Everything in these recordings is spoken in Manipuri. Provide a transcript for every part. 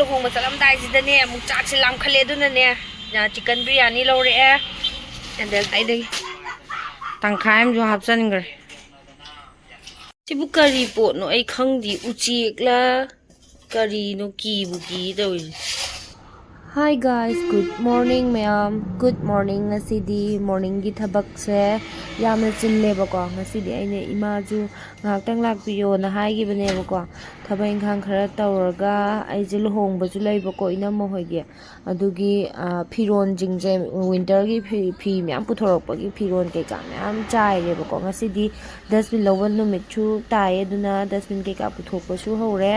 luhongba chalamdaisida ne amuk chakse lamkhale aduna ne chicken biryani lore and then ai tangkhai am jo hapchangre sibu kari pot no ai khangdi uchek la kari no ki bu ki dawi. Hi guys, good morning ma'am. Good morning ngasidi morning gi thabak se yamna chille ba ko ngasidi aine imaju ngaktang lakpiyo na haigi bane ba ko thabak inkhang khara tauraga aije luhongba ju lei ba ko ina mo hoige adugi phiron jingje winter gi phi myam puthorok pa gi phiron ke ka myam chai re ba ko ngasidi dustbin loban numit chu tai aduna dustbin ke ka puthok pa chu hore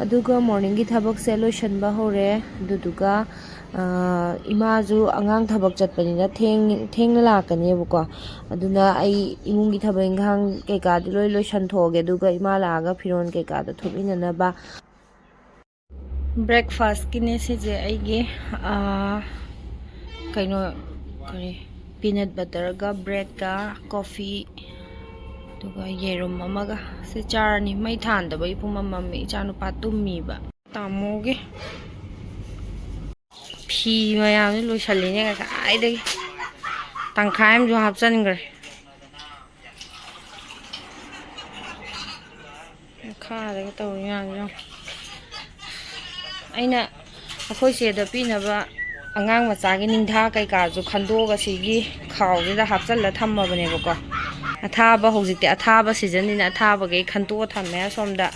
aduga morning gi thabak se loishanba hore aduduga imaju angang thabak chatpanina thengna lakane buko aduna ai imungi thabak inghang keka di loishan thoge aduga ima laga phiron keka da thubinana ba breakfast kine se je aige kaino kare peanut butter ga bread ga coffee tuga yerum amaga se charani mai than da bai puma mammi chanu patummi ba tamoge phi mayam ni loishaline ga ai de tangkhai am jo hapchangre kha da tawri yang jo aina akhoi se da pinaba angang macha gi ningtha kai ka ju khandoga sigi khaw gi da hapchalla thamma bane ba ko athaba hojikte athaba season ni athaba ge khanto thamme somda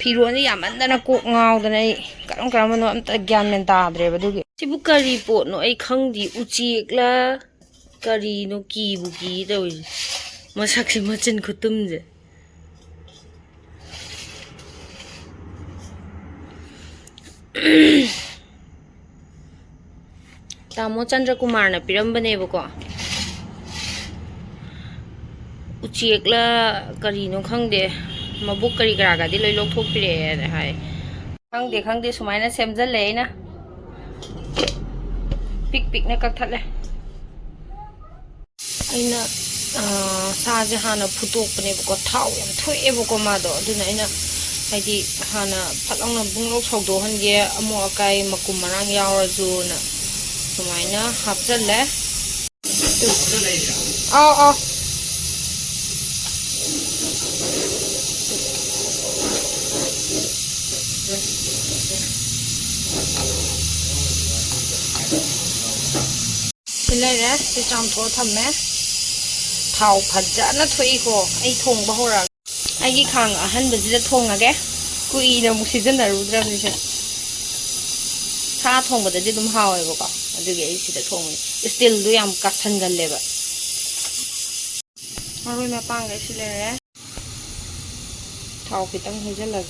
phironi yamandana kok ngaudana ai karam karam no amta gyan men tadre badugi sibu kari pot no ai khangdi uchek la kari no ki bu ki dawi masak si machin khutum je tamo chandra kumar na pirambane ba ko uchek la kari no khangde mabuk kari kara ga di loi lok thok pire ne hai khangde sumaina semjal le na pik na kak thatle aina sa je hana phutok pane ko thau yam thoe bo ko ma do aduna aina haidi hana phalang na bunglok chhogdo hange amo akai makum marang yawra ju na sumaina hapjal le a Silere se cham tho thamme thau phajja na thui ko ai thong ba hora ai gi khang ahan ba ji thong age kui na mu season na rudra ni se sa thong ba da di dum hawe ba ko adu ge ai si da thong still du yam ka san gal le ba maroi na pang ge silere thau kitang hejal la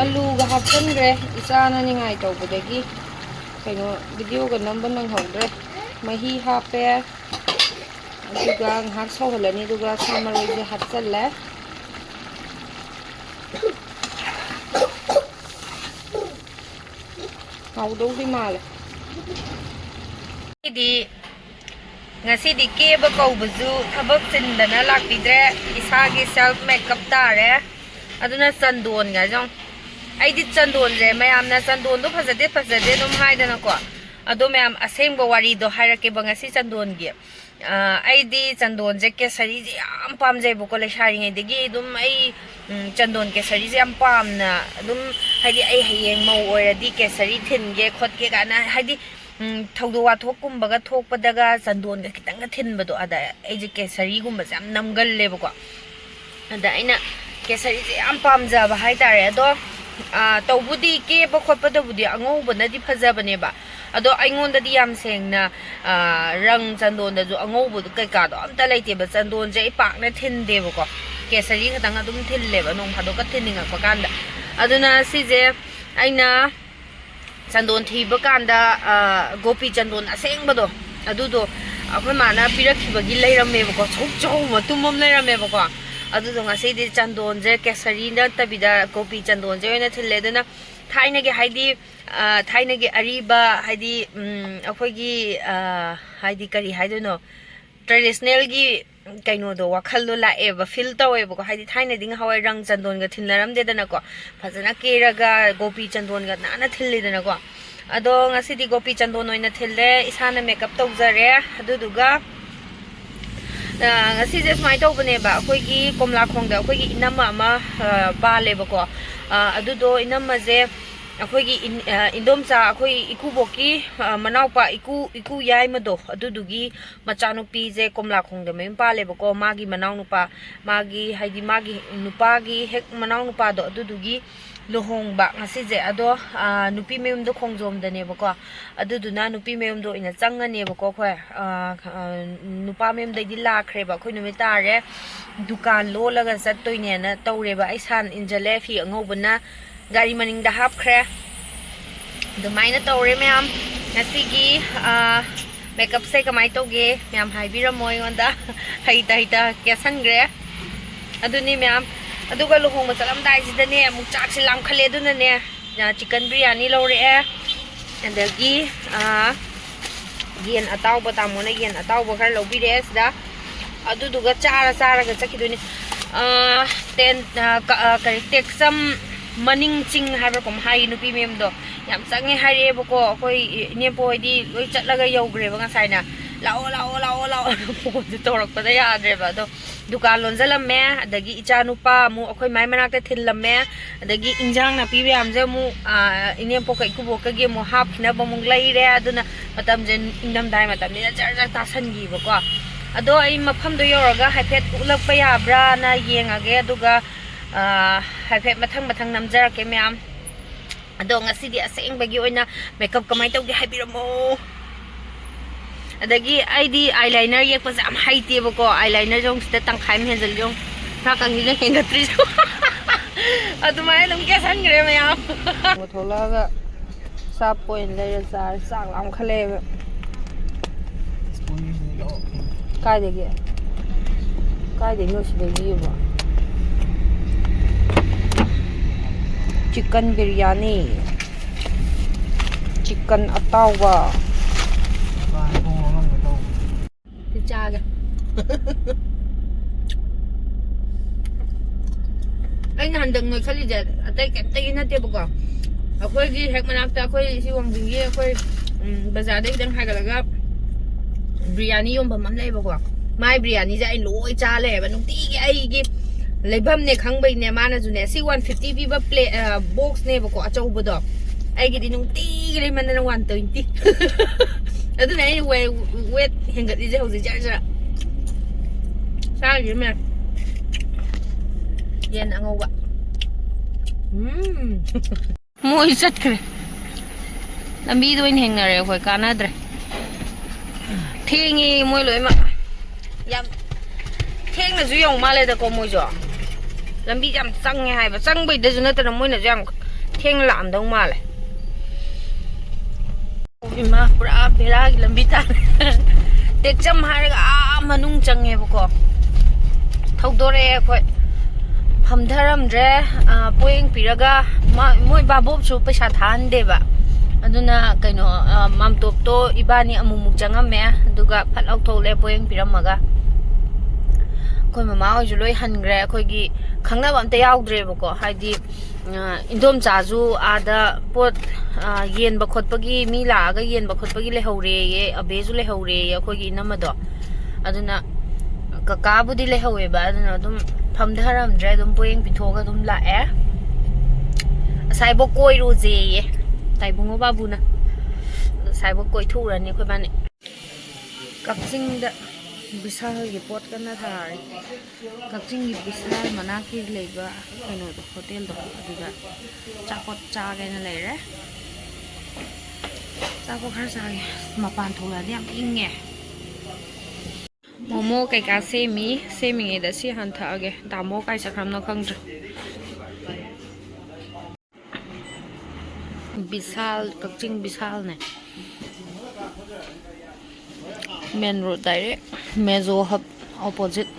alu ga hapchangre isana ni ngai to budagi kaino video ga number nang hongre mahi hape aduga ngak soholani aduga samaroi je hapchalle ꯍꯥꯎꯗꯧꯗꯤ ꯃꯥꯜꯂꯦ ngashidi keba kaubuzu thabak chindana lakpidre isagi self makeup tare aduna chandon ga jong aidi chandon je mayamna chandon do phajade dum haidana ko ado mayam asengba wari do hairake ba ngasi chandon gi aidi chandon je kesari je yam pamjai bu ko le shari ngai degi dum ai chandon kesari je yam pamna dum haidi ai hayeng mau oiradi kesari thinge khotke kana haidi thaudo wathok kumbaga thokpadaga chandon ga kitanga thinbado ada ai kesari gumba jam namgalle bako ada aina kesari je am pamja ba hai tare ado tawbudi ke ba khotpada budi angobana di phajabane ba ado aingonda di yam sengna rang chandon da ju angobu kai ka do amta leite ba chandon je pakna thinde bako kesari khatanga dum thille ba nong phado ka thininga pa kanda aduna si je aina chandon thiba kanda gopi chandon asengbado adudo akhoi mana pirakhibagi leirame bako chok chau matumam leirame bako adudo ngasi di chandon je kesari na tabida gopi chandon je oina thille dana thaina ge haidi thaina ge ariba haidi akhoi gi haidi kari haidono traditional gi kaino do wakhal do lae ba feel tawe bako haidi thaina ding hawai rang chandon ga thinlaram de dana ko phajana keraga gopi chandon ga nana thilli dana ko ado ngasi di gopi chandon oina thille isana makeup tawjare aduduga ngasi je smai tawbane ba akhoi gi komla khongda akhoi gi inama ama bale bako adudo inama je akhoi gi indomcha akhoi ikuboki manaupa iku yai mado adudugi machanupi je komla khongda mem pale bako magi manau nupa magi haidi magi nupa gi hek manau nupa do adudugi Luhongba ngasi je ado nupi mem do khongjom dane bako aduduna nupi mem do ina changane bako khoi nupa mem dai di lakhre ba khoi numi tare dukan lo laga sattoine na tawre ba aisan injale fi angobuna gari maning da hapkhre dumaina tawre mayam ngasi gi makeup se kamai toge mayam haibira moi onda haita kesangre aduni mayam aduga luhongba chalam dai jidane amuk chak se lam khale duna ne chicken biryani lore andagi yen ataw ba tamona yen ataw ba khar lobire sida aduduga chara ga chakiduni ten kari teksam maning ching haiba kom hai nupi mem do yam change haire bako koi nepo di loi chatlaga yogre ba ngasai na lao ko ju torak pada yadre ba do dukan lonjalamme adagi icha nupa mu akhoi mai manakta thillame adagi injang na pibe amje mu inepo kai kubo ka ge mu hap khina ba mung leire aduna matam je indam dai matam ni jar ta sangi bako ado ai mafam do yoraga haipet ulakpa yabra na yengage aduga haipet mathang namjarake myam ado ngasi di asengbagi oina makeup kamai tawge haibiramo adagi ID eyeliner yekpa jam haite bako eyeliner jong sta tangkhai me henjal jong na kangi na hengatri adumai dum ke sangre mayam motholaga sa point le jar sang lam khale kai de no sibegi ba chicken biryani chicken atawa chaga anh handang noi khali ja atai kai na te bako akhoi gi hek manakta akhoi si wangding gi akhoi bazar dai dang hagalaga biryani yom bam am lai bako mai biryani ja ai loi cha le ba nungti gi ai gi leibam ne khangbai ne mana ju ne si 150 pi ba plate box ne bako achau bodo ai gi di nungti gi le man na 120 adu ne wait hengat di je hoji jar sa gi me yen angowa moi sat kre lambi do in hengnare khoi kanadre thengi moi loi ma yam theng na ju yong ma le da ko moi jo lambi jam sang nge hai ba sang bai da ju na ta moi na jam theng lam dong ma le ima pura bela lambi ta tek cham har ga manung change bako thaudore khoi phamdharam dre poing piraga moi babob chu paisa than deba aduna kaino mamtop to ibani amumuk changame aduga phat authole poyeng piramaga khoi mama hoju loi hangre khoi gi khangnaba amta yaudre bako haidi indom chaju ada pot yen ba khotpagi mi la ga yen ba khotpagi le hore ye abeju le hore ye khoi gi namado aduna kaka budi le howe ba aduna dum phamdharam dre dum poyeng pithoga dum la e saibo koi ru je ye taibungo babuna saibo koi thurani khoi bani kapsing da bisal gi pot kana thari kapsing gi bisal manaki leiba kaino do hotel do aduga chapot cha ga na leire chapo khar sa ge mapan thola di am inge momo kai ka semi da si han tha ge damo kai sakram no khangdre bisal kapsing bisal ne main road direct mezo hub opposite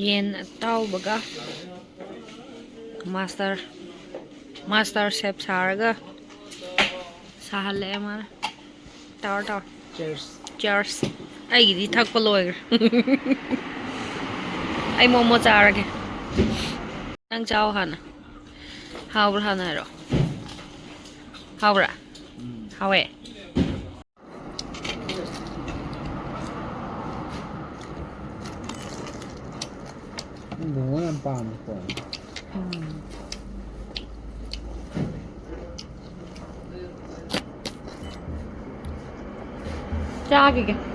yen tau baga master chef saraga sahale mana tar cheers ai di thak pa loy ai momo charage nang chao hana hawra hana ro hawra hawe Bunga yang paham kok. cha kìa